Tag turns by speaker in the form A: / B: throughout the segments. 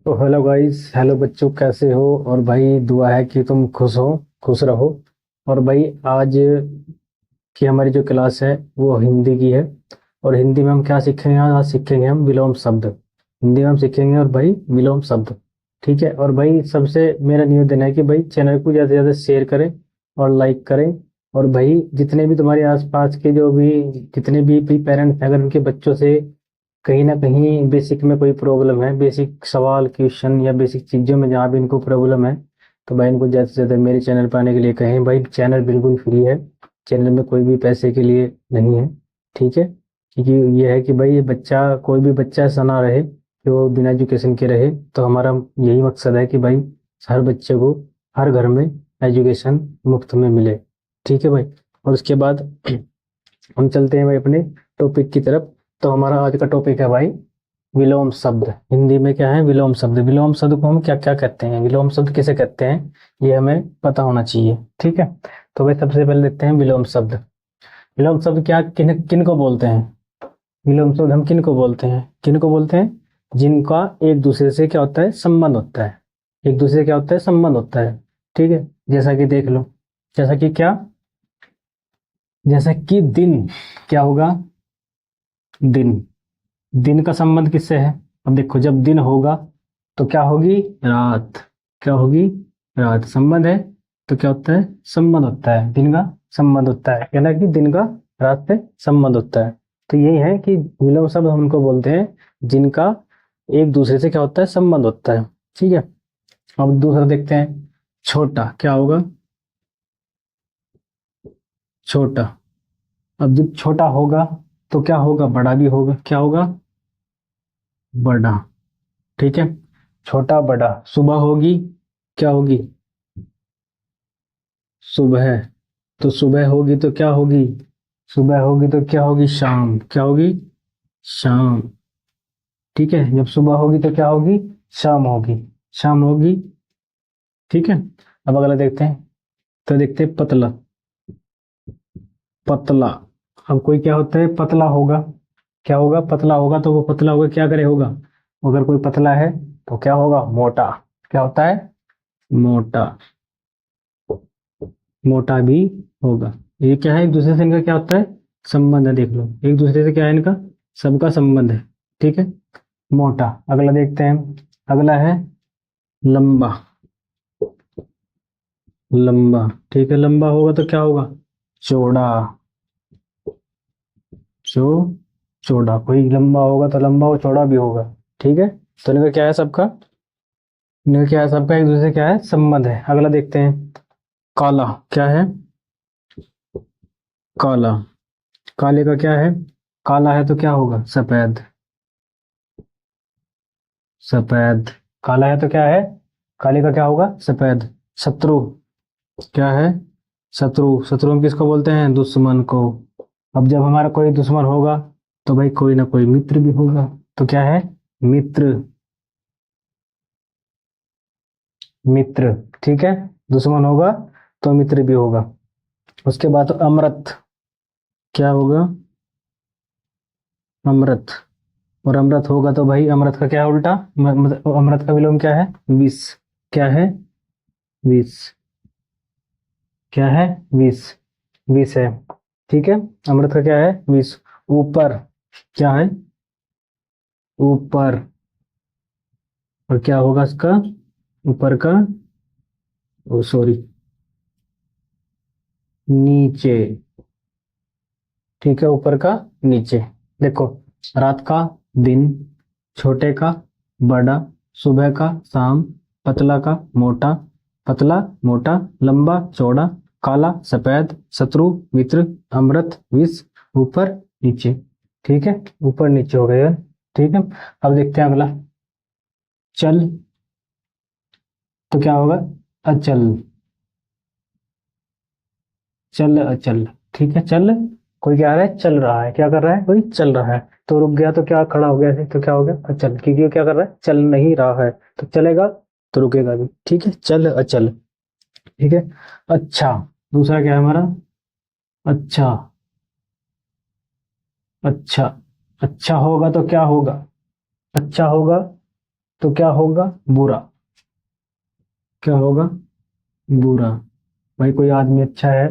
A: तो hello guys, hello बच्चों, कैसे हो? और भाई दुआ है कि तुम खुश हो, खुश रहो। और भाई आज की हमारी जो क्लास है वो हिंदी की है। और हिंदी में हम क्या सीखेंगे? आज सीखेंगे हम विलोम शब्द। हिंदी में हम सीखेंगे और भाई विलोम शब्द। ठीक है। और भाई सबसे मेरा निवेदन है कि भाई चैनल को ज़्यादा से ज़्यादा शेयर करें और लाइक करें। और भाई जितने भी तुम्हारे आसपास के जो भी जितने भी पेरेंट्स हैं, अगर उनके बच्चों से कहीं ना कहीं बेसिक में कोई प्रॉब्लम है, बेसिक सवाल क्वेश्चन या बेसिक चीज़ों में जहाँ भी इनको प्रॉब्लम है, तो भाई इनको ज़्यादा से ज़्यादा मेरे चैनल पर आने के लिए कहें। भाई चैनल बिल्कुल फ्री है, चैनल में कोई भी पैसे के लिए नहीं है। ठीक है। क्योंकि ये है कि भाई ये बच्चा, कोई भी बच्चा ऐसा ना रहे कि वो बिना एजुकेशन के रहे। तो हमारा यही मकसद है कि भाई हर बच्चे को हर घर में एजुकेशन मुफ्त में मिले। ठीक है भाई। और उसके बाद हम चलते हैं भाई अपने टॉपिक की तरफ। तो हमारा आज का टॉपिक है भाई विलोम शब्द। हिंदी में क्या है? विलोम शब्द। विलोम शब्द को हम क्या क्या कहते हैं, विलोम शब्द किसे कहते हैं, ये हमें पता होना चाहिए। ठीक है। तो भाई सबसे पहले देखते हैं विलोम शब्द। विलोम शब्द क्या, किन किन को बोलते हैं? विलोम शब्द हम किन को बोलते हैं? किन को बोलते हैं? जिनका एक दूसरे से क्या होता है? संबंध होता है। एक दूसरे से क्या होता है? संबंध होता है। ठीक है। जैसा कि देख लो, जैसा कि क्या, जैसा कि दिन। क्या होगा? दिन। दिन का संबंध किससे है? अब देखो, जब दिन होगा तो क्या होगी? रात। क्या होगी? रात। संबंध है तो क्या होता है? संबंध होता है, दिन का संबंध होता है, यानी कि दिन का रात से संबंध होता है। तो यही है कि विलोम शब्द हम उनको बोलते हैं जिनका एक दूसरे से क्या होता है? संबंध होता है। ठीक है। अब दूसरा देखते हैं, छोटा। क्या होगा? छोटा। अब जब छोटा होगा तो क्या होगा? बड़ा भी होगा। क्या होगा? बड़ा। ठीक है। छोटा बड़ा। सुबह होगी, क्या होगी? सुबह। तो सुबह होगी तो क्या होगी? सुबह होगी तो क्या होगी? शाम। क्या होगी? शाम। ठीक है। जब सुबह होगी तो क्या होगी? शाम होगी। शाम होगी। ठीक है। अब अगला देखते हैं। तो देखते हैं पतला। पतला। अब कोई क्या होता है? पतला होगा। क्या होगा? पतला होगा। तो वो पतला होगा, क्या करे होगा? अगर कोई पतला है तो क्या होगा? मोटा। क्या होता है? मोटा। मोटा भी होगा। ये क्या है? एक दूसरे से इनका क्या होता है? संबंध है। देख लो, एक दूसरे से क्या है इनका? सबका संबंध है। ठीक है। मोटा। अगला देखते हैं। अगला है लंबा। लंबा। ठीक है। लंबा होगा तो क्या होगा? चौड़ा। जो चौड़ा, कोई लंबा होगा तो लंबा हो, चौड़ा भी होगा। ठीक है। तो इनका क्या है? सबका, इनका क्या है? सबका एक दूसरे से क्या है? संबंध है। अगला देखते हैं, काला। क्या है? काला। काले का क्या है? काला है तो क्या होगा? सफेद। सफेद। काला है तो क्या है? काले का क्या होगा? सफेद। शत्रु। क्या है? शत्रु। शत्रु हम किसको बोलते हैं? दुश्मन को। अब जब हमारा कोई दुश्मन होगा तो भाई कोई ना कोई मित्र भी होगा। तो क्या है? मित्र। मित्र। ठीक है। दुश्मन होगा तो मित्र भी होगा। उसके बाद तो अमृत। क्या होगा? अमृत। और अमृत होगा तो भाई अमृत का क्या है उल्टा? अमृत का विलोम क्या है? विष। क्या है? विष। क्या है? विष। विष है। ठीक है। अमृत का क्या है? विष। ऊपर। क्या है? ऊपर। और क्या होगा इसका? ऊपर का, ओ सॉरी, नीचे। ठीक है। ऊपर का, नीचे। देखो, रात का, दिन। छोटे का, बड़ा। सुबह का, शाम। पतला का, मोटा। पतला, मोटा। लंबा, चौड़ा। काला, सफेद। शत्रु, मित्र। अमृत, विष। ऊपर, नीचे। ठीक है। ऊपर नीचे हो गए। ठीक है। अब देखते हैं अगला, चल। तो क्या होगा? अचल। चल अचल। ठीक है। चल, कोई क्या रहा है? चल रहा है। क्या कर रहा है? कोई चल रहा है। तो रुक गया तो क्या? खड़ा हो गया ऐसे तो क्या हो गया? अचल। क्योंकि वो क्या कर रहा है? चल नहीं रहा है। तो चलेगा तो रुकेगा भी। ठीक है। चल अचल। ठीक है। अच्छा। दूसरा क्या है हमारा? अच्छा। अच्छा, अच्छा होगा तो क्या होगा? अच्छा होगा तो क्या होगा? बुरा। क्या होगा? बुरा। भाई कोई आदमी अच्छा है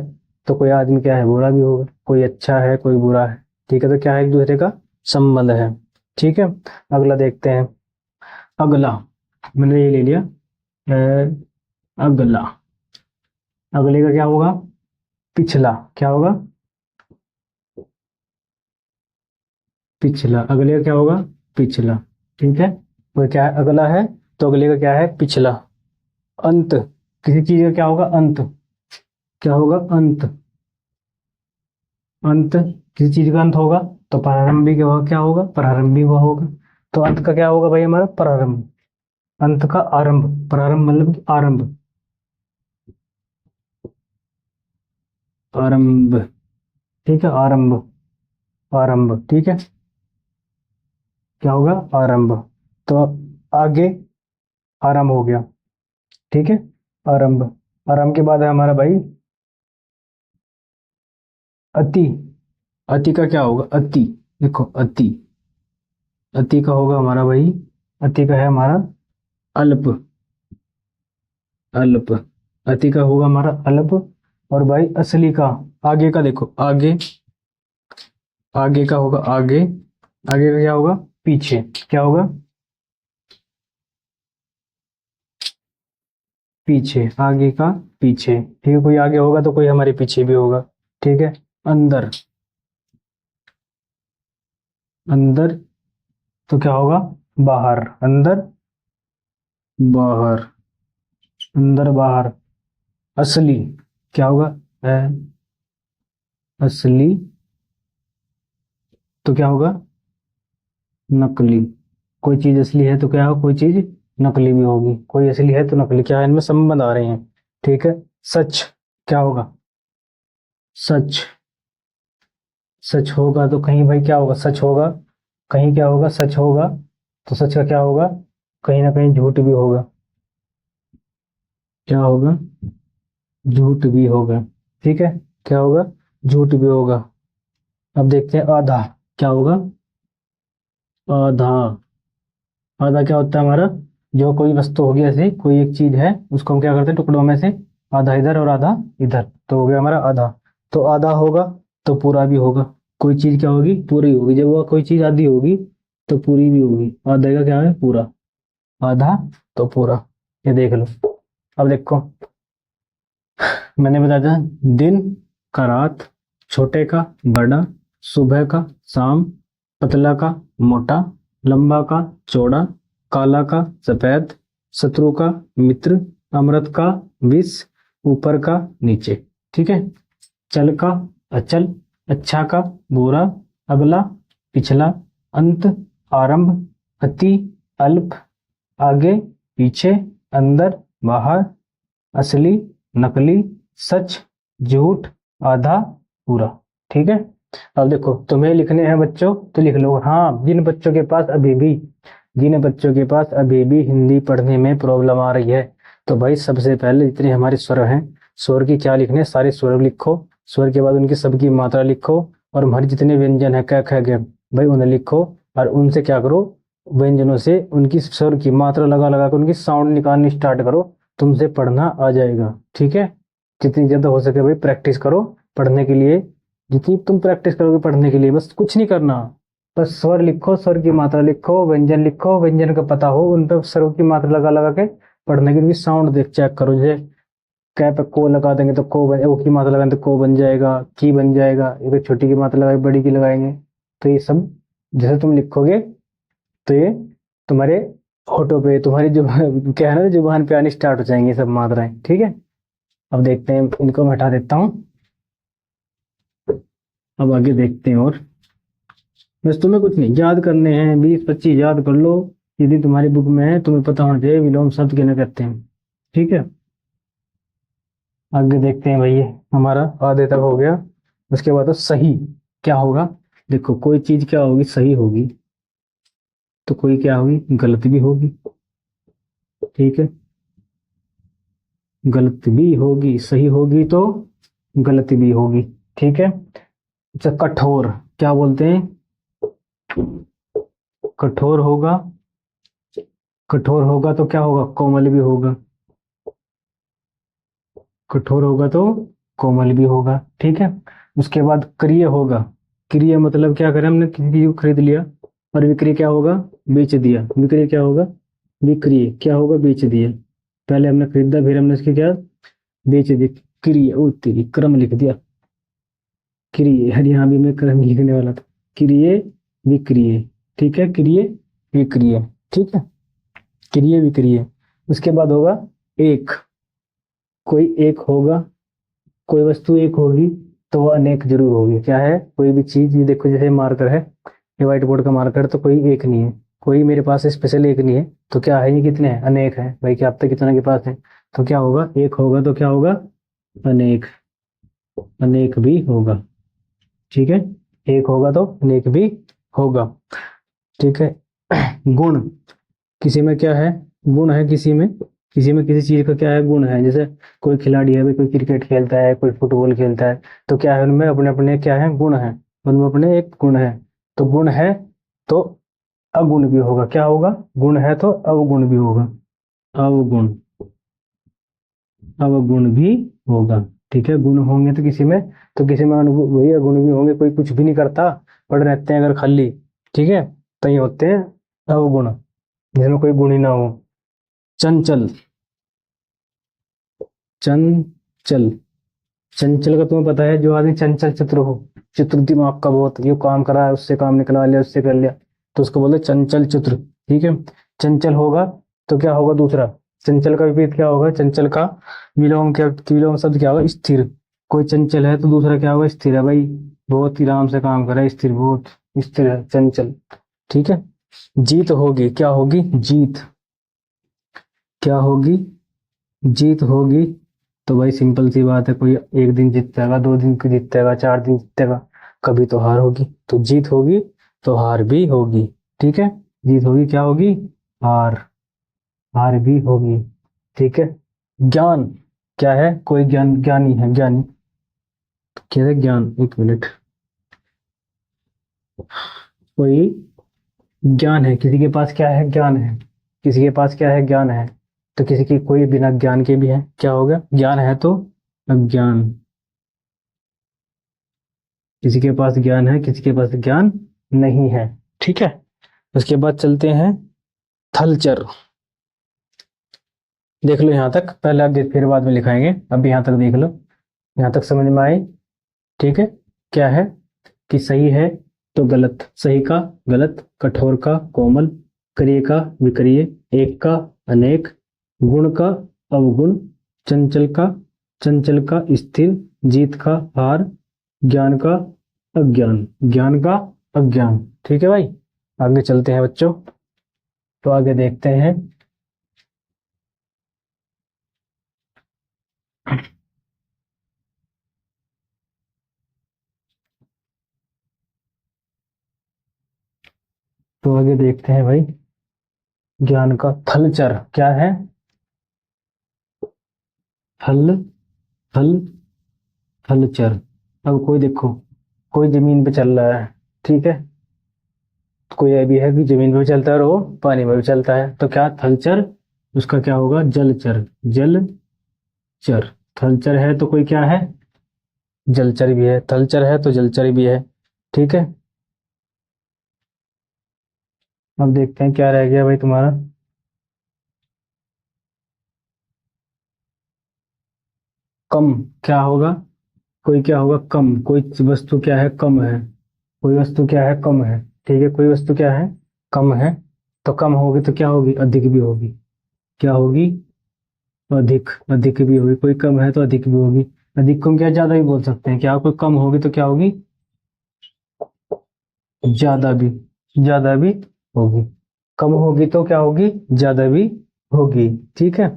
A: तो कोई आदमी क्या है, बुरा भी होगा। कोई अच्छा है कोई बुरा है। ठीक है, तो क्या है, एक दूसरे का संबंध है। ठीक है, अगला देखते हैं। अगला, मैंने ये ले लिया। अगला, अगले का क्या होगा? पिछला। क्या होगा? पिछला। अगले का क्या होगा? पिछला। ठीक है, वो क्या है, अगला है तो अगले का क्या है? पिछला। अंत, किसी चीज का क्या होगा? अंत। क्या होगा? अंत। अंत, किसी चीज का अंत होगा तो प्रारंभिक हुआ, क्या होगा? प्रारंभिक हुआ होगा। तो अंत का क्या होगा भाई? हमारा प्रारंभ। अंत का आरंभ। प्रारंभ मतलब कि आरंभ। आरंभ। ठीक है, आरंभ। आरंभ। ठीक है, क्या होगा? आरंभ। तो आगे आरंभ हो गया। ठीक है, आरंभ। आरंभ के बाद है हमारा भाई अति। अति का क्या होगा? अति। देखो अति, अति का होगा हमारा भाई, अति का है हमारा अल्प। अल्प। अति का होगा हमारा अल्प। और भाई असली का, आगे का देखो, आगे। आगे का होगा आगे। आगे का क्या होगा? पीछे। क्या होगा? पीछे। आगे का पीछे। ठीक है, कोई आगे होगा तो कोई हमारे पीछे भी होगा। ठीक है, अंदर। अंदर तो क्या होगा? बाहर। अंदर बाहर। अंदर बाहर। असली क्या होगा? है असली तो क्या होगा? नकली। कोई चीज असली है तो क्या होगा? कोई चीज नकली भी होगी। कोई असली है तो नकली, क्या है, इनमें संबंध आ रहे हैं। ठीक है, सच क्या होगा? सच। सच होगा तो कहीं भाई क्या होगा? सच होगा। कहीं क्या होगा? सच होगा। तो सच का क्या होगा? कहीं ना कहीं झूठ भी होगा। क्या होगा? झूठ भी होगा। ठीक है, क्या होगा? झूठ भी होगा। अब देखते हैं आधा। क्या होगा? आधा। आधा क्या होता है हमारा? जो कोई वस्तु होगी, ऐसे कोई एक चीज है, उसको हम क्या करते हैं, टुकड़ों में से आधा इधर और आधा इधर, तो हो गया हमारा आधा। तो आधा होगा तो पूरा भी होगा। कोई चीज क्या होगी? पूरी होगी। जब वो कोई चीज आधी होगी तो पूरी भी होगी। आधे का क्या है? पूरा। आधा तो पूरा। ये देख लो। अब देखो, मैंने बताया था, दिन का रात, छोटे का बड़ा, सुबह का शाम, पतला का मोटा, लंबा का चौड़ा, काला का सफेद, शत्रु का मित्र, अमृत का विष, ऊपर का नीचे। ठीक है, चल का अचल, अच्छा का बुरा, अगला पिछला, अंत आरंभ, अति अल्प, आगे पीछे, अंदर बाहर, असली नकली, सच झूठ, आधा पूरा। ठीक है, अब देखो तुम्हें लिखने हैं बच्चों तो लिख लो। हाँ, जिन बच्चों के पास अभी भी हिंदी पढ़ने में प्रॉब्लम आ रही है, तो भाई सबसे पहले जितने हमारे स्वर हैं, स्वर की क्या लिखने, सारे स्वर लिखो। स्वर के बाद उनकी सबकी मात्रा लिखो। और हमारे जितने व्यंजन है, क ख ग, भाई उन्हें लिखो। और उनसे क्या करो, व्यंजनों से उनकी स्वर की मात्रा लगा लगा कर उनकी साउंड निकालनी स्टार्ट करो। तुमसे पढ़ना आ जाएगा। ठीक है, जितनी ज्यादा हो सके भाई प्रैक्टिस करो पढ़ने के लिए। जितनी तुम प्रैक्टिस करोगे पढ़ने के लिए, बस कुछ नहीं करना। बस स्वर लिखो, स्वर की मात्रा लिखो, व्यंजन लिखो, व्यंजन का पता हो, उन पर स्वरों की मात्रा लगा लगा के पढ़ने की, उनकी साउंड देख चेक करो। जैसे कै पे को लगा देंगे तो को बन, ओ की मात्रा लगाएंगे तो को बन जाएगा, की बन जाएगा। ये छोटी की मात्रा लगाए, बड़ी की लगाएंगे तो ये सब जैसे तुम लिखोगे तो ये तुम्हारे होठों पे, तुम्हारी जो क्या है ना, जुबान पे आनी स्टार्ट हो जाएंगी सब मात्राएं। ठीक है, अब देखते हैं, इनको मैं हटा देता हूँ। अब आगे देखते हैं। और बस तुम्हें कुछ नहीं याद करने हैं, 20-25 याद कर लो। यदि तुम्हारी बुक में है, तुम्हें पता होना चाहिए विलोम शब्द किन्हें कहते हैं। ठीक है, आगे देखते हैं भाई। ये हमारा आधे तक हो गया। उसके बाद तो सही क्या होगा? देखो, कोई चीज क्या होगी? सही होगी तो कोई क्या होगी? गलत भी होगी। ठीक है, गलत भी होगी, सही होगी तो गलत भी होगी। ठीक है, अच्छा, कठोर क्या बोलते हैं? कठोर होगा, कठोर होगा तो क्या होगा, कोमल भी होगा। कठोर होगा तो कोमल भी होगा, ठीक है। उसके बाद क्रिय होगा। क्रिय मतलब क्या करें, हमने किसी चीज को खरीद लिया, और विक्रय क्या होगा, बेच दिया। विक्रय क्या होगा, विक्रय क्या होगा, बेच दिया। पहले हमने खरीदा, फिर हमने इसकी क्या, बेच दी। क्रिय, ओ तेरी, क्रम लिख दिया। क्रिय, हर यहाँ भी मैं क्रम लिखने वाला था। क्रिय विक्रिय, ठीक है, क्रिय विक्रिय, ठीक है, क्रिय विक्रिय। उसके बाद होगा एक। कोई एक होगा, कोई वस्तु एक होगी तो वो अनेक जरूर होगी। क्या है, कोई भी चीज, ये देखो जैसे मार्कर है, ये व्हाइट बोर्ड का मार्कर, तो कोई एक नहीं है, कोई मेरे पास स्पेशल एक नहीं है, तो क्या है, ये कितने हैं, अनेक है भाई। क्या आप तक कितना के पास है, तो क्या होगा, एक होगा तो क्या होगा, अनेक, अनेक भी होगा, ठीक है। एक होगा तो अनेक भी होगा, ठीक है। गुण, किसी में क्या है, गुण है किसी में, किसी में किसी चीज का क्या है, गुण है। जैसे कोई खिलाड़ी है भाई, कोई क्रिकेट खेलता है, कोई फुटबॉल खेलता है, तो क्या है, उनमें अपने अपने क्या है, गुण है, उनमें अपने एक गुण है। तो गुण है तो अगुण भी होगा। क्या होगा, गुण है तो अवगुण भी होगा, अवगुण, अवगुण भी होगा, ठीक है। गुण होंगे तो किसी में, तो किसी में वही अगुण भी होंगे। कोई कुछ भी नहीं करता, पढ़ रहते हैं अगर खाली, ठीक है, तो ये होते हैं अवगुण, जिसमें कोई गुण ही ना हो। चंचल, चंचल, चंचल का तुम्हें पता है, जो आदमी चंचल चतुर हो, चतुर दिमाग का बहुत, ये काम करा है, उससे काम निकलवा लिया, उससे कर लिया, तो उसको बोलते चंचल चतुर, ठीक है। चंचल होगा तो क्या होगा, दूसरा, चंचल का विपरीत क्या होगा, चंचल का विलोम, क्या विलोम शब्द क्या होगा, स्थिर। कोई चंचल है तो दूसरा क्या होगा, स्थिर है भाई, बहुत ही आराम से काम कर रहा है, स्थिर, बहुत स्थिर है, चंचल, ठीक है। जीत होगी, क्या होगी, जीत, क्या होगी, जीत होगी। तो भाई सिंपल सी बात है, कोई एक दिन जीतेगा, दो दिन को जीतेगा, चार दिन जीतेगा, कभी तो हार होगी। तो जीत होगी तो हार भी होगी, ठीक है। जीत होगी, क्या होगी, हार, हार भी होगी, ठीक है। ज्ञान, क्या है, कोई ज्ञान, ज्ञानी है, ज्ञानी, क्या है ज्ञान, एक मिनट, कोई ज्ञान है, किसी के पास क्या है, ज्ञान है, किसी के पास क्या है, ज्ञान है। तो किसी की कोई बिना ज्ञान के भी है, क्या होगा, ज्ञान है तो अज्ञान, किसी के पास ज्ञान है, किसी के पास ज्ञान नहीं है, ठीक है। उसके बाद चलते हैं थलचर। देख लो यहाँ तक, पहले आगे फिर बाद में लिखाएंगे, अब यहाँ तक देख लो, यहाँ तक समझ में आए, ठीक है। क्या है कि सही है तो गलत, सही का गलत, कठोर का कोमल, क्रिय का विक्रिय, एक का अनेक, गुण का अवगुण, चंचल का, चंचल का स्थिर, जीत का हार, ज्ञान का अज्ञान, ज्ञान का अज्ञान, ठीक है भाई। आगे चलते हैं बच्चों, तो आगे देखते हैं। तो आगे देखते हैं भाई, ज्ञान का थलचर क्या है, थल, थल, थलचर। अब कोई देखो, कोई जमीन पे चल रहा है, ठीक है, कोई ये भी है कि जमीन पे भी चलता है और वो पानी में भी चलता है, तो क्या थलचर, उसका क्या होगा, जलचर, जलचर। थलचर है तो कोई क्या है, जलचर भी है, थलचर है तो जलचर भी है, ठीक है। अब देखते हैं क्या रह गया भाई तुम्हारा, कम, क्या होगा, कोई क्या होगा, कम, कोई वस्तु क्या है, कम है, कोई वस्तु क्या है, कम है, ठीक है, कोई वस्तु क्या है, कम है। तो कम होगी तो क्या होगी, अधिक भी होगी, क्या होगी, अधिक, अधिक भी होगी। कोई कम है तो अधिक भी होगी, अधिक को हम क्या, ज्यादा भी बोल सकते हैं। क्या, कोई कम होगी तो क्या होगी, ज्यादा भी, ज्यादा भी होगी। कम होगी तो क्या होगी, ज्यादा भी होगी, ठीक है।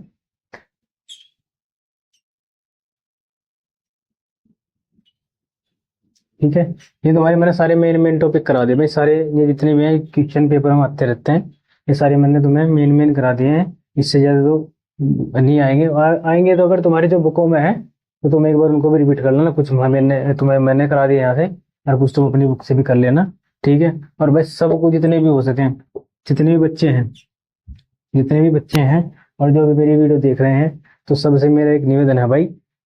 A: ठीक है, ये तो भाई मैंने सारे मेन मेन टॉपिक करा दिए भाई, सारे ये जितने भी हैं क्वेश्चन पेपर हम आते रहते हैं, ये सारे मैंने तुम्हें मेन मेन करा दिए हैं। इससे ज्यादा तो नहीं आएंगे, और आएंगे तो अगर तुम्हारी जो बुकों में है तो तुम एक बार उनको भी रिपीट कर लेना, कुछ मैंने तुम्हें मैंने करा दिया यहाँ से, और कुछ तुम अपनी बुक से भी कर लेना। ठीक है। और भाई सबको जितने भी हो सके, जितने भी बच्चे हैं, जितने भी बच्चे हैं और जो भी मेरी वीडियो देख रहे हैं, तो सबसे मेरा एक निवेदन है भाई,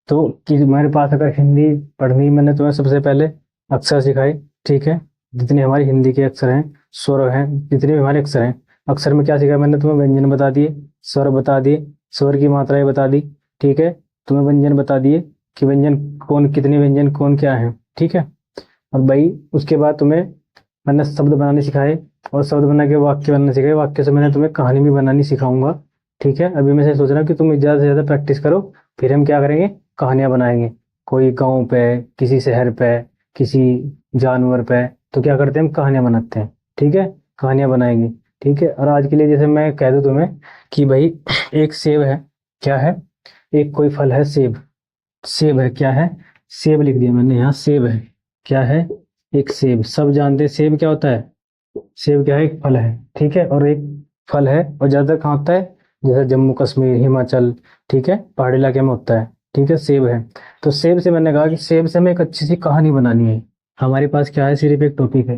A: तो कि मेरे पास अगर हिंदी पढ़नी, मैंने तुम्हें सबसे पहले अक्षर सिखाए, ठीक है। जितने हमारी हिंदी के अक्षर हैं, स्वर हैं, जितने भी हमारे अक्षर हैं, अक्षर में क्या सिखाया मैंने तुम्हें? व्यंजन बता दिए, स्वर बता दिए, स्वर की मात्राएं बता दी, ठीक है। तुम्हें व्यंजन बता दिए कि व्यंजन कौन, कितने व्यंजन कौन क्या है, ठीक है। और भाई उसके बाद तुम्हें मैंने शब्द बनाने सिखाए, और शब्द बना के वाक्य बनाने सिखाए, वाक्य से मैंने तुम्हें कहानी भी बनानी सिखाऊंगा, ठीक है। अभी मैं से सोच रहा हूँ कि तुम ज़्यादा से ज़्यादा प्रैक्टिस करो, फिर हम क्या करेंगे, कहानियां बनाएंगे। कोई गाँव पे, किसी शहर पे, किसी जानवर पे, तो क्या करते हैं हम, कहानियां बनाते हैं, ठीक है। कहानियां बनाएंगे, ठीक है। और आज के लिए जैसे मैं कह दूं तुम्हें कि भाई एक सेब है, क्या है, एक कोई फल है सेब, सेब है, क्या है, सेब लिख दिया मैंने यहाँ, सेब है, क्या है, एक सेब। सब जानते हैं सेब क्या होता है, सेब क्या है, एक फल है, ठीक है। और एक फल है, और ज्यादातर कहाँ होता है, जैसे जम्मू कश्मीर, हिमाचल, ठीक है, पहाड़ी इलाके में होता है, ठीक है, सेब है। तो सेब से मैंने कहा कि सेब से हमें एक अच्छी सी कहानी बनानी है। हमारे पास क्या है, सिर्फ एक टॉपिक है,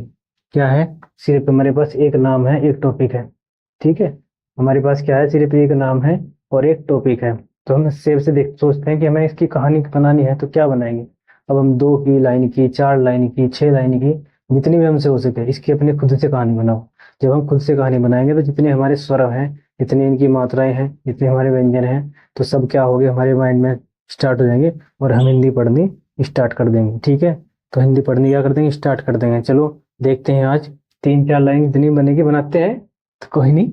A: क्या है, सिर्फ हमारे पास एक नाम है, एक टॉपिक है, ठीक है। हमारे पास क्या है, सिर्फ एक नाम है और एक टॉपिक है। तो हम सेब से देख सोचते हैं कि हमें इसकी कहानी बनानी है, तो क्या बनाएंगे। अब हम 2 की लाइन की, 4 लाइन की, 6 लाइन की, जितनी भी हमसे हो सके इसकी अपनी खुद से कहानी बनाओ। जब हम खुद से कहानी बनाएंगे तो जितने हमारे स्वर हैं, जितनी इनकी मात्राएं हैं, जितने हमारे व्यंजन हैं, तो सब क्या हो गए, हमारे माइंड में स्टार्ट हो जाएंगे, और हम हिंदी पढ़नी स्टार्ट कर देंगे, ठीक है। तो हिंदी पढ़नी क्या कर देंगे, स्टार्ट कर देंगे। चलो देखते हैं आज 3-4 लाइन जितनी बनेगी बनाते हैं। तो कोई नहीं,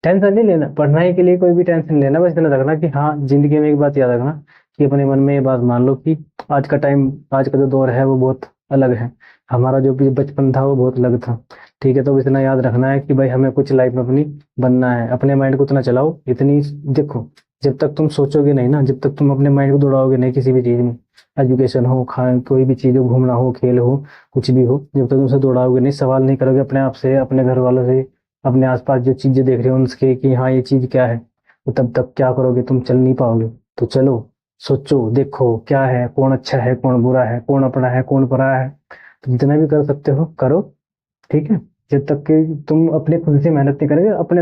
A: टेंशन नहीं लेना, पढ़ाई के लिए कोई भी टेंशन नहीं लेना, बस इतना रखना कि हाँ, जिंदगी में एक बात याद रखना कि अपने मन में ये बात मान लो कि आज का टाइम, आज का जो दौर है वो बहुत अलग है, हमारा जो भी बचपन था वो बहुत अलग था, ठीक है। तो इतना याद रखना है कि भाई हमें कुछ लाइफ में अपनी बनना है। अपने माइंड को इतना चलाओ, इतनी देखो, जब तक तुम सोचोगे नहीं ना, जब तक तुम अपने माइंड को दौड़ाओगे नहीं किसी भी चीज में, एजुकेशन हो, खा कोई भी चीज हो, घूमना हो, खेल हो, कुछ भी हो, जब तक तुम उसे दौड़ाओगे नहीं, सवाल नहीं करोगे अपने आप से, अपने घर वालों से, अपने आसपास जो चीजें देख रहे हो उनसे कि हाँ ये चीज क्या है, तो तब तक क्या करोगे, तुम चल नहीं पाओगे। तो चलो, सोचो, देखो क्या है, कौन अच्छा है, कौन बुरा है, कौन अपना है, कौन पराया है, तो जितना भी कर सकते हो करो, ठीक है। जब तक कि तुम अपने खुद से मेहनत नहीं करोगे, अपने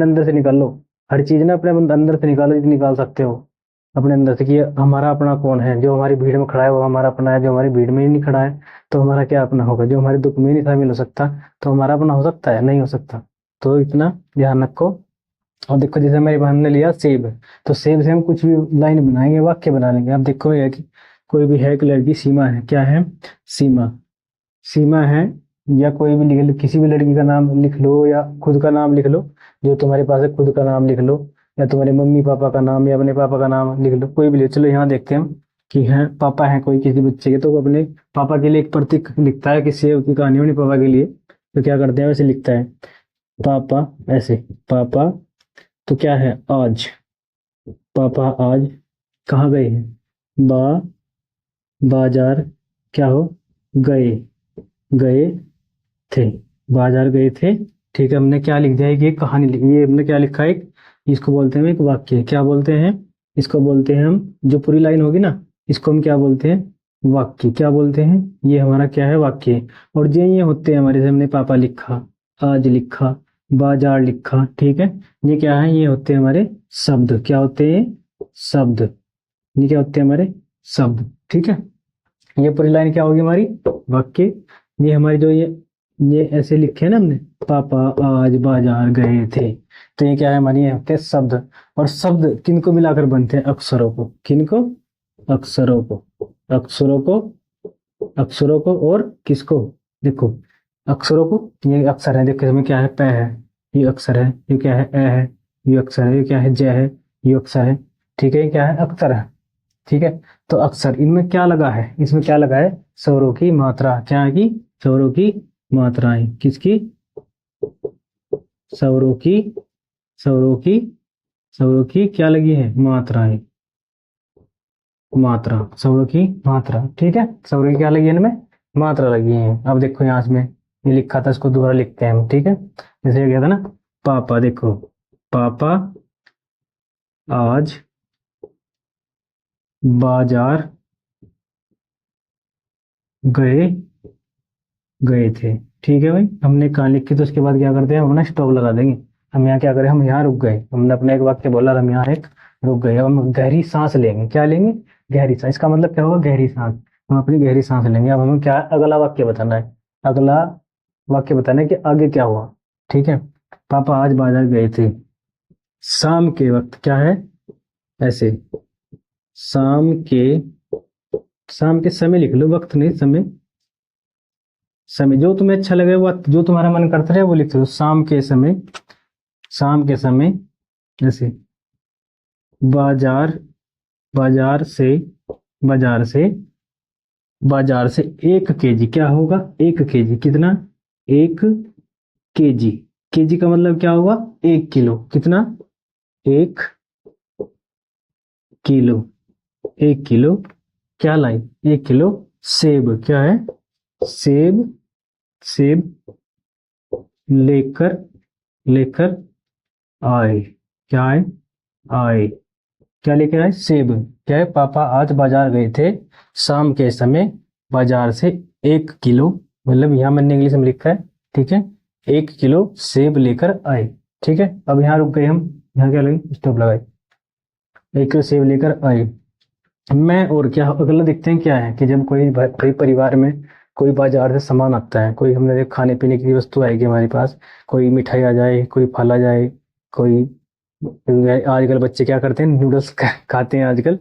A: अंदर से निकालो, हर चीज ना अपने अंदर से निकालो जितनी निकाल सकते हो, अपने अंदर से कि हमारा अपना कौन है। जो हमारी भीड़ में खड़ा है वो हमारा अपना है, जो हमारी भीड़ में ही नहीं खड़ा है तो हमारा क्या अपना होगा। जो हमारे दुख में नहीं शामिल हो सकता तो हमारा अपना हो सकता है, नहीं हो सकता। तो इतना ध्यान रखो। और देखो जैसे मेरी बहन ने लिया सेब, तो सेब से हम कुछ भी लाइन बनाएंगे, वाक्य बना लेंगे। अब देखो ये है कि कोई भी है, एक लड़की सीमा है, क्या है, सीमा, सीमा है, या कोई भी लिख लो, किसी भी लड़की का नाम लिख लो या खुद का नाम लिख लो, जो तुम्हारे पास है खुद का नाम लिख लो, या तुम्हारे मम्मी पापा का नाम या अपने पापा का नाम लिख लो, कोई भी लिख। चलो यहाँ देखते हैं हम कि है पापा है कोई किसी बच्चे के, तो वो अपने पापा के लिए एक प्रतीक लिखता है कि सेव की कहानी अपने पापा के लिए, तो क्या करते हैं वैसे लिखता है पापा, ऐसे पापा, तो क्या है आज, पापा आज कहाँ गए हैं, बाजार, क्या हो, गए, गए थे, बाजार गए थे, ठीक है। हमने क्या लिख दिया है कि एक कहानी लिखी, ये हमने क्या लिखा है, एक, इसको बोलते हैं एक वाक्य, क्या बोलते हैं, इसको बोलते हैं हम, जो पूरी लाइन होगी ना, इसको हम क्या बोलते हैं, वाक्य, क्या बोलते हैं, ये हमारा क्या है, वाक्य। और ये होते हैं हमारे, जैसे हमने पापा लिखा, आज लिखा, बाजार लिखा, ठीक है। ये क्या है, ये होते हैं हमारे शब्द, क्या होते हैं, शब्द, ये क्या होते हैं हमारे शब्द, ठीक है। ये पूरी लाइन क्या होगी हमारी, वाक्य। ये हमारी जो ये ऐसे लिखे हैं ना हमने, पापा आज बाजार गए थे, तो ये क्या है हमारी, ये होते हैं शब्द। और शब्द किनको मिलाकर बनते हैं, अक्षरों को, किनको, अक्षरों को, अक्षरों को, अक्षरों को, और किसको, देखो अक्षरों को, ये अक्षर है, देखो इसमें क्या है, प है, ये अक्षर है, ये क्या है, ए है, ये अक्षर है, ये क्या है, जय है, ये अक्षर है, ठीक है, ये क्या है, अक्षर है, ठीक है। तो अक्षर, इनमें क्या लगा है, इसमें क्या लगा है, स्वरों की मात्रा, क्या है कि स्वरों की मात्राएं, किसकी, स्वरों की, स्वरों की, स्वरों की क्या लगी है, मात्राएं, मात्रा, स्वरों की मात्रा, ठीक है। स्वरों की क्या लगी है, इनमें मात्रा लगी है। अब देखो यहाँ में ये लिखा था, इसको दोबारा लिखते हैं हम, ठीक है। जैसे क्या था ना, पापा, देखो पापा आज बाजार गए गए थे। ठीक है भाई, हमने कहाँ लिखी तो उसके बाद क्या करते हैं हम ना स्टॉप लगा देंगे। हम यहाँ क्या करें, हम यहाँ रुक गए, हमने अपना एक वाक्य बोला और हम यहाँ एक रुक गए। अब हम गहरी सांस लेंगे। क्या लेंगे? गहरी सांस। इसका मतलब क्या होगा? गहरी सांस। हम अपनी गहरी सांस लेंगे। अब हमें क्या अगला वाक्य बताना है। अगला वाक्य बताना है कि आगे क्या हुआ। ठीक है। पापा आज बाजार गए थे शाम के वक्त। क्या है? ऐसे शाम के, शाम के समय लिख लो, वक्त नहीं, समय। समय जो तुम्हें अच्छा लगे, वो जो तुम्हारा मन करता है वो लिख दो। शाम के समय, शाम के समय जैसे बाजार, बाजार से, बाजार से, बाजार से 1 केजी। क्या होगा? 1 केजी कितना? 1 केजी। केजी का मतलब क्या होगा? 1 किलो। कितना? 1 किलो। 1 किलो क्या लाई? 1 किलो सेब। क्या है? सेब। सेब लेकर, लेकर आए। क्या है? आए। क्या लेकर आए? सेब। क्या है? पापा आज बाजार गए थे शाम के समय बाजार से 1 किलो, मतलब यहाँ मैंने इंग्लिश में लिखा है। ठीक है। 1 किलो सेब लेकर आए। ठीक है। अब यहाँ रुक गए हम। यहाँ क्या लगे? स्टॉप लगाए। 1 किलो सेब लेकर आए। मैं और क्या अगला देखते हैं क्या है कि जब कोई परिवार में कोई बाजार से सामान आता है, कोई हमने खाने पीने की वस्तु आएगी हमारे पास, कोई मिठाई आ जाए, कोई फल आ जाए, कोई, आजकल बच्चे क्या करते हैं, नूडल्स खाते हैं आजकल।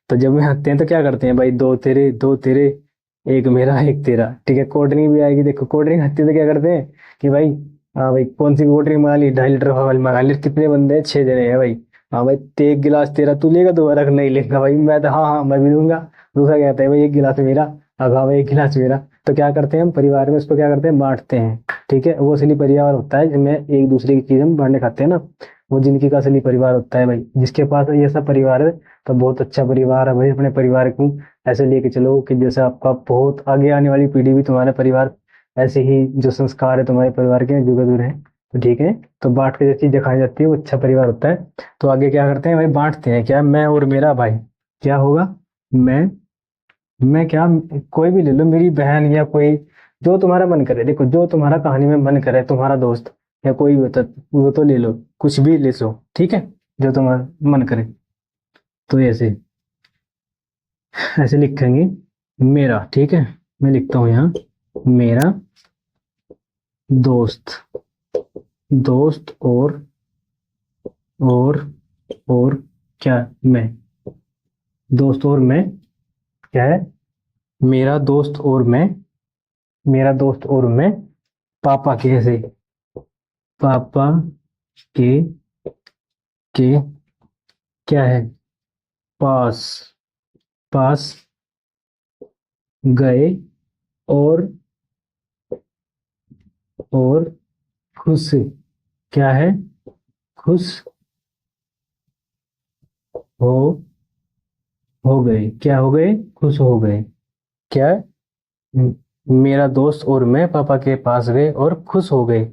A: तो जब में आते हैं तो क्या करते हैं भाई, दो तेरे दो तेरे, एक मेरा एक तेरा। ठीक है। कोल्ड ड्रिंक भी आएगी, देखो कोल्ड ड्रिंक आती है तो क्या करते हैं कि भाई, हाँ भाई कौन सी कोल्ड ड्रिंक मंगा ली? 2.5 लीटर वाली मंगा ली। कितने बंदे हैं? 6 जने हैं भाई। हाँ भाई, ते 1 गिलास तेरा तू लेगा, दोबारा नहीं लेगा भाई? मैं तो हाँ हाँ मैं भी लूंगा। दूसरा कहता है भाई 1 गिलास मेरा। अब हाँ भाई 1 गिलास मेरा। तो क्या करते हैं हम परिवार में, उसको क्या करते हैं, बांटते हैं। ठीक है। वो असली परिवार होता है जिनमें एक दूसरे की चीज हम बांटने खाते हैं ना, वो जिंदगी का असली परिवार होता है भाई। जिसके पास ये सब परिवार है तो बहुत अच्छा परिवार है भाई। अपने परिवार को ऐसे लेके चलो कि जैसे आपका बहुत आगे आने वाली पीढ़ी भी तुम्हारे परिवार ऐसे ही, जो संस्कार है तुम्हारे परिवार के जुड़े जुड़े हैं। तो ठीक है। तो बांट के जो चीज दिखाई जाती है वो अच्छा परिवार होता है। तो आगे क्या करते हैं भाई, बांटते हैं। क्या? मैं और मेरा भाई। क्या होगा? मैं, मैं क्या, कोई भी ले लो, मेरी बहन या कोई, जो तुम्हारा मन करे। देखो जो तुम्हारा कहानी में मन करे, तुम्हारा दोस्त या कोई भी होता, वो तो ले लो, कुछ भी ले लो। ठीक है। जो तुम्हारा मन करे। तो ऐसे, ऐसे लिखेंगे मेरा। ठीक है। मैं लिखता हूँ यहाँ मेरा दोस्त, दोस्त और और क्या? मैं, दोस्त और मैं। क्या है? मेरा दोस्त और मैं, मेरा दोस्त और मैं पापा के, ऐसे पापा के, के क्या है, पास, पास गए और और खुश। क्या है? खुश हो हो गए। क्या हो गए? खुश हो गए। क्या है? म- मेरा दोस्त और मैं पापा के पास गए और खुश हो गए।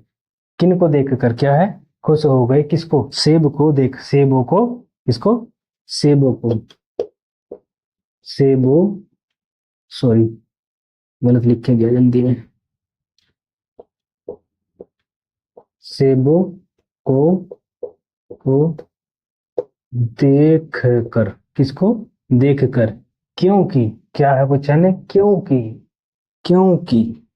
A: किन को देखकर? क्या है? खुश हो गए। किसको? सेब को देख, सेबों को। किसको? सेबों को। सेबो, सॉरी गलत लिख के गया जल्दी में। सेबों को, को देख कर। किसको? देख कर। क्योंकि, क्या है क्वेश्चन है, क्योंकि, क्योंकि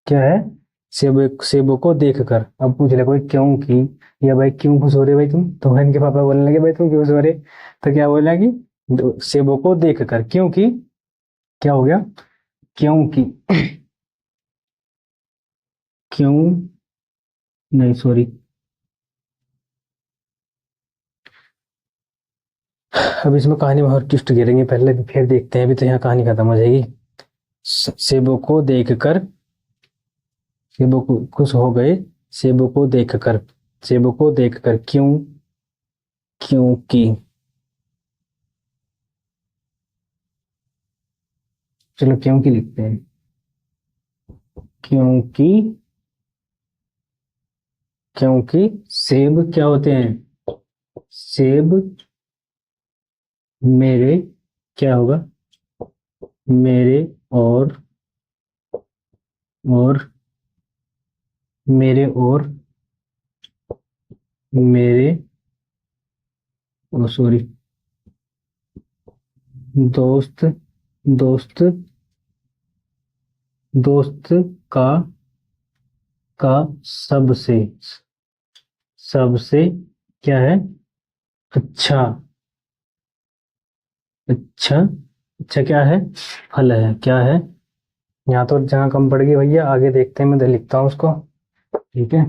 A: क्या है? सेबों को देख कर। अब पूछ ले कोई क्योंकि, या भाई क्यों खुश हो रहे भाई तुम, तो इनके पापा बोलने लगे भाई तुम क्यों खुश हो रहे? तो क्या बोला कि सेबों को देख कर। क्योंकि, क्या हो गया? क्योंकि, क्यों, नहीं सॉरी, अब इसमें कहानी में और ट्विस्ट गिरेंगे, पहले फिर देखते हैं, अभी तो यहाँ कहानी खत्म हो जाएगी। सेबों को देखकर, सेबों को खुश हो गए, सेबों को देखकर, सेबों को देखकर। क्यों? क्योंकि, चलो क्योंकि लिखते हैं। क्योंकि, क्योंकि सेब क्या होते हैं? सेब मेरे, क्या होगा, मेरे और मेरे और मेरे सॉरी दोस्त दोस्त दोस्त का का सबसे सबसे क्या है अच्छा अच्छा अच्छा क्या है फल है क्या है। यहाँ तो जहाँ कम पड़ गई भैया, आगे देखते हैं, मैं लिखता हूँ उसको। ठीक है,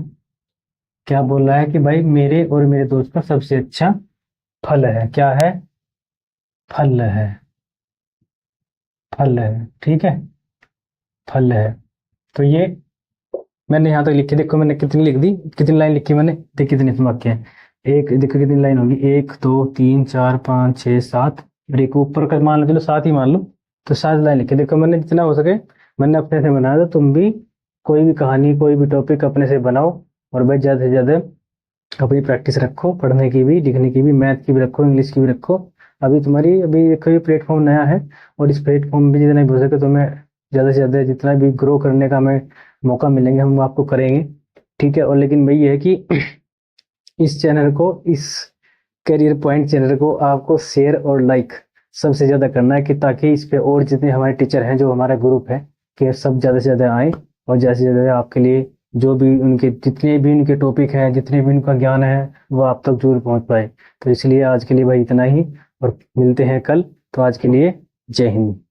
A: क्या बोल रहा है कि भाई मेरे और मेरे दोस्त का सबसे अच्छा फल है, क्या है फल है, फल है। ठीक है, फल है। तो ये मैंने यहाँ तक लिखी, देखो मैंने कितनी लिख दी, कितनी लाइन लिखी मैंने, देख कितने इसमें वाक्य है। एक देखो कितनी लाइन होगी, 1 2 3 4 5 6 7, और एक ऊपर का मान लो, चलो 7 ही मान लो। तो 7 लाइन लिखी, देखो मैंने जितना हो सके मैंने अपने से बनाया था। तुम भी कोई भी कहानी कोई भी टॉपिक अपने से बनाओ, और भाई ज़्यादा से ज़्यादा अपनी प्रैक्टिस रखो, पढ़ने की भी, लिखने की भी, मैथ की भी रखो, इंग्लिश की भी रखो। अभी देखो ये प्लेटफॉर्म नया है, और इस प्लेटफॉर्म पे जितना भी हो सके तो मैं ज़्यादा से ज़्यादा जितना भी ग्रो करने का मैं मौका मिलेंगे हम आपको करेंगे। ठीक है, और लेकिन वही है कि इस चैनल को, इस करियर पॉइंट चैनल को आपको शेयर और लाइक सबसे ज़्यादा करना है, कि ताकि इस पे और जितने हमारे टीचर हैं, जो हमारा ग्रुप है, कि सब ज़्यादा से ज़्यादा आए, और ज़्यादा से ज़्यादा आपके लिए जो भी उनके जितने भी उनके टॉपिक हैं, जितने भी उनका ज्ञान है, वो आप तक जरूर पहुंच पाए। तो इसलिए आज के लिए भाई इतना ही, और मिलते हैं कल। तो आज के लिए जय हिंद।